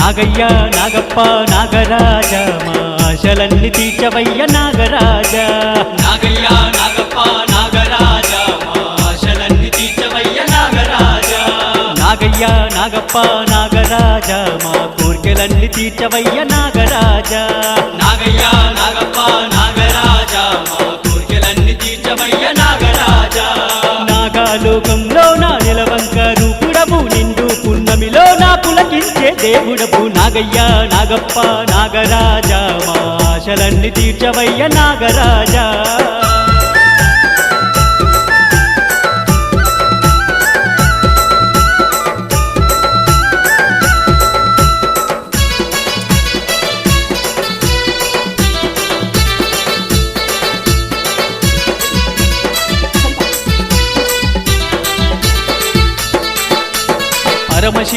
నాగయ్య నాగప్ప నాగరాజ మా ఆశలన్నీ తీర్చవయ్య నాగరాజ నాగయ్య నాగప్ప నాగరాజ మా ఆశలన్నీ తీర్చవయ్య నాగరాజ నాగయ్య నాగప్ప నాగరాజ మా కోర్కెలన్నీ తీర్చవయ్య నాగరాజ నాగయ్య నాగప్ప నాగరాజ మా కోర్కెలన్నీ తీర్చవయ్య నాగరాజ నాగాలోకంలో నా నిలవంక రూపుడవు నిండు పున్నమిలో నా పులకించే దేవుడవు నాగయ్య నాగప్ప నాగరాజ మా ఆశలన్నీ తీర్చవయ్య నాగరాజ పరమశివ